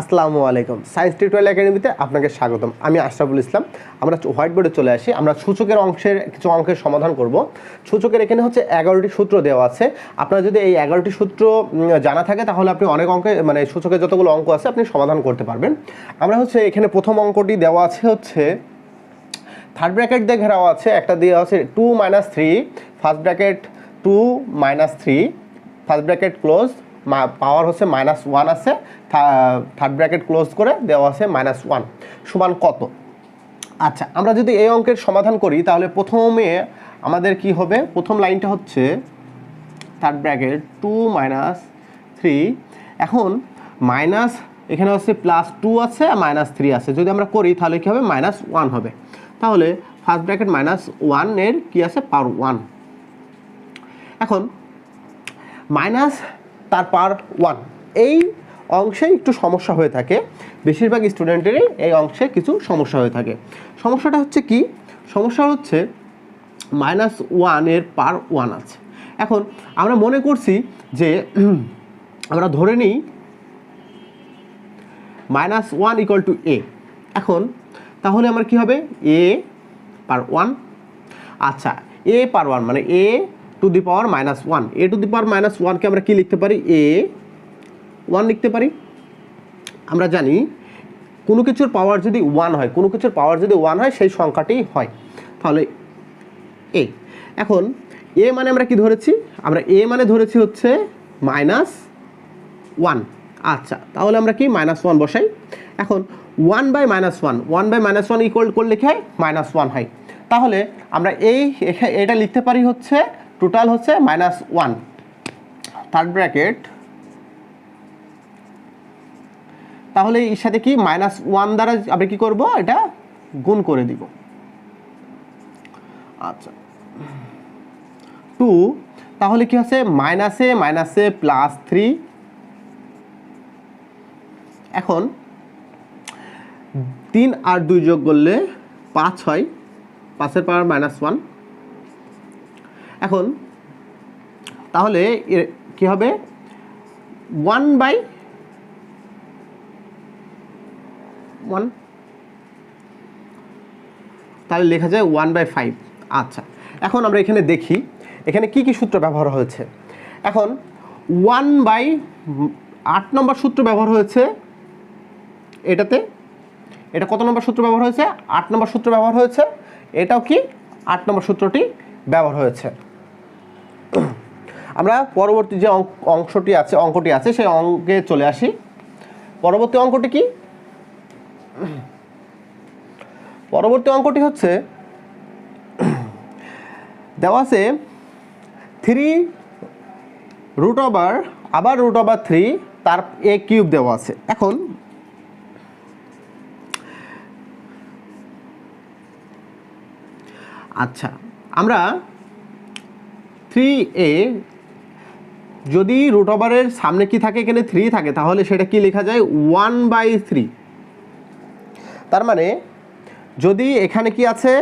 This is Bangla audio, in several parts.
আসসালামু আলাইকুম সায়েন্স টিউটোরিয়াল একাডেমিতে আপনাকে স্বাগতম। আমি আশরাফুল ইসলাম। আমরা হোয়াইট বোর্ডে চলে আসি। আমরা সূচকের অংশের কিছু অঙ্কের সমাধান করব। সূচকের এখানে হচ্ছে 11টি সূত্র দেওয়া আছে। আপনার যদি এই 11টি সূত্র জানা থাকে তাহলে আপনি অনেক অঙ্কে মানে সূচকের যতগুলো অঙ্ক আছে আপনি সমাধান করতে পারবেন। আমরা হচ্ছে এখানে প্রথম অঙ্কটি দেওয়া আছে হচ্ছে থার্ড ব্র্যাকেট দিয়ে ঘেরাও আছে, একটা দেওয়া আছে 2 - 3, first bracket 2 - 3, first bracket close, power হচ্ছে -1 আছে, থার্ড ব্র্যাকেট ক্লোজ করে দেওয়া আছে -1 সমান কত। আচ্ছা, আমরা যদি এই অঙ্কের সমাধান করি তাহলে প্রথমে আমাদের কি হবে, প্রথম লাইনটা হচ্ছে থার্ড ব্র্যাকেট 2 - 3, এখন মাইনাস এখানে হচ্ছে +2 আছে আর -3 আছে, যদি আমরা করি তাহলে কি হবে -1 হবে। তাহলে ফার্স্ট ব্র্যাকেট -1 এর কি আছে পাওয়ার 1, এখন মাইনাস তার পাওয়ার 1। এই অংশে একটু সমস্যা হয়ে থাকে, বেশিরভাগ স্টুডেন্টেরই এই অংশে কিছু সমস্যা হয়ে থাকে। সমস্যাটা হচ্ছে কি, সমস্যা হচ্ছে -1 এর পাওয়ার 1 আছে। এখন আমরা মনে করছি যে আমরা ধরে নিই -1 = a। এখন তাহলে আমার কি হবে a পাওয়ার 1। আচ্ছা, a পাওয়ার 1 মানে a to the power -1, a to the power -1 কে আমরা কি লিখতে পারি, a1 লিখতে পারি। আমরা জানি কোনো কিছুর পাওয়ার যদি 1 হয়, কোনো কিছুর পাওয়ার যদি 1 হয় সেই সংখ্যাটি হয়, তাহলে a। এখন a মানে আমরা কি ধরেছি, আমরা a মানে ধরেছি হচ্ছে -1। আচ্ছা, তাহলে আমরা কি -1 বসাই। এখন 1/-1 ইকুয়াল করলে কি হয় -1 হয়। তাহলে আমরা এটা লিখতে পারি হচ্ছে টোটাল হচ্ছে -1, থার্ড ব্র্যাকেট, তাহলে এর সাথে কি -1 দ্বারা আমরা কি করব, এটা গুণ করে দিব। আচ্ছা 2, তাহলে কি আছে -a +3, এখন 3 আর 2 যোগ করলে 5 হয়, 5 এর পাওয়ার -1। এখন তাহলে কি হবে 1/1, তাহলে লেখা যায় 1/5। আচ্ছা, এখন আমরা এখানে দেখি এখানে কি কি সূত্র ব্যবহার হয়েছে। এখন 1/8 নম্বর সূত্র ব্যবহার হয়েছে এটাতে। এটা কত নম্বর সূত্র ব্যবহার হয়েছে, 8 নম্বর সূত্র ব্যবহার হয়েছে। এটাও কি 8 নম্বর সূত্রটি ব্যবহার হয়েছে। আমরা পরবর্তী যে অঙ্কটি আছে সেই অঙ্কে চলে আসি। পরবর্তী অঙ্কটি কি, পরবর্তী অঙ্কটি হচ্ছে দেওয়া আছে 3 আবার √3 তার a³ দেওয়া আছে। এখন আচ্ছা, আমরা 3a যদি √এর সামনে কি থাকে, এখানে 3 থাকে, তাহলে সেটা কি লেখা যায় 1/3। তার মানে যদি এখানে কি আছে,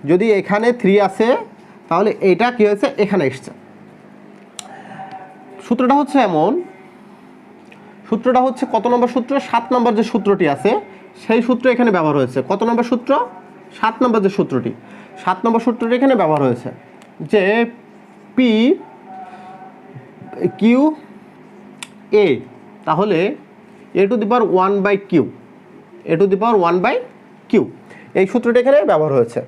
যদি এখানে 3 আছে তাহলে এটা কি হয়েছে এখানে এসছে। সূত্রটা হচ্ছে এমন, সূত্রটা হচ্ছে কত নম্বর সূত্র, 7 নম্বর যে সূত্রটি আছে সেই সূত্র এখানে ব্যবহার হয়েছে। কত নম্বর সূত্র, 7 নম্বর যে সূত্রটি, 7 নম্বর সূত্রটি এখানে ব্যবহার হয়েছে, যে p/q/a, তাহলে a⁴1/q, a⁴1/q, এই সূত্রটি এখানে ব্যবহার হয়েছে।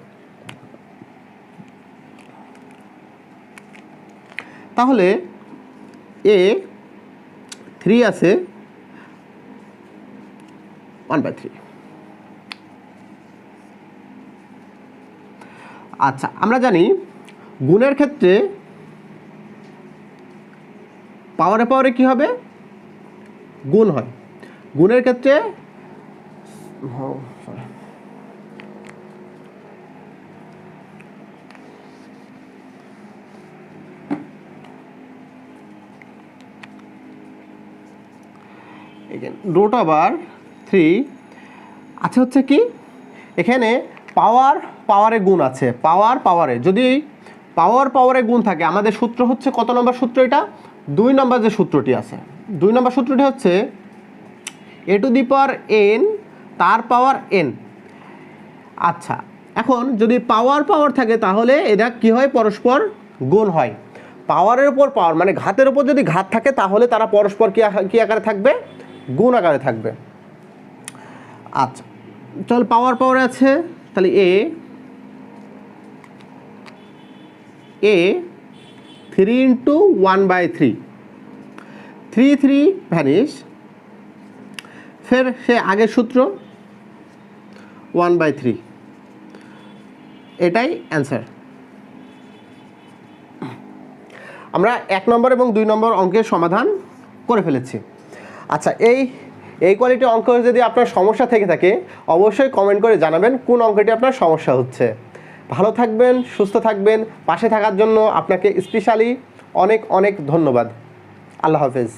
তাহলে a3 আছে 1/3। আচ্ছা, আমরা জানি গুণের ক্ষেত্রে পাওয়ারে কি হবে, গুণ হয়। গুণের ক্ষেত্রে √3 আছে হচ্ছে কি, এখানে পাওয়ারে গুণ আছে, পাওয়ারে যদি পাওয়ারে গুণ থাকে, আমাদের সূত্র হচ্ছে কত নম্বর সূত্র, এটা 2 নম্বর যে সূত্রটি আছে, 2 নম্বর সূত্রটি হচ্ছে এ টু দি পাওয়ার এন তার পাওয়ার এন। আচ্ছা, এখন যদি পাওয়ার পাওয়ার থাকে তাহলে এটা কি হয়, পরস্পর গুণ হয়। পাওয়ারের উপর পাওয়ার মানে ঘাতের উপর যদি ঘাত থাকে তাহলে তারা পরস্পর কি আকারে থাকবে, গুণ আকারে থাকবে। আচ্ছা চল, পাওয়ার পাওয়ার আছে, তাহলে এ 3 ইন্টু 1/3, 3 ভ্যানিশ, ফের সে আগের সূত্র 1/3, এটাই অ্যান্সার। আমরা 1 নম্বর এবং 2 নম্বর অঙ্কের সমাধান করে ফেলেছি। আচ্ছা, এই কোয়ালিটির অঙ্ক যদি আপনার সমস্যা থেকে থাকে অবশ্যই কমেন্ট করে জানাবেন কোন অঙ্কটি আপনার সমস্যা হচ্ছে। ভালো থাকবেন, সুস্থ থাকবেন, পাশে থাকার জন্য আপনাকে স্পেশালি অনেক অনেক ধন্যবাদ। আল্লাহ হাফেজ।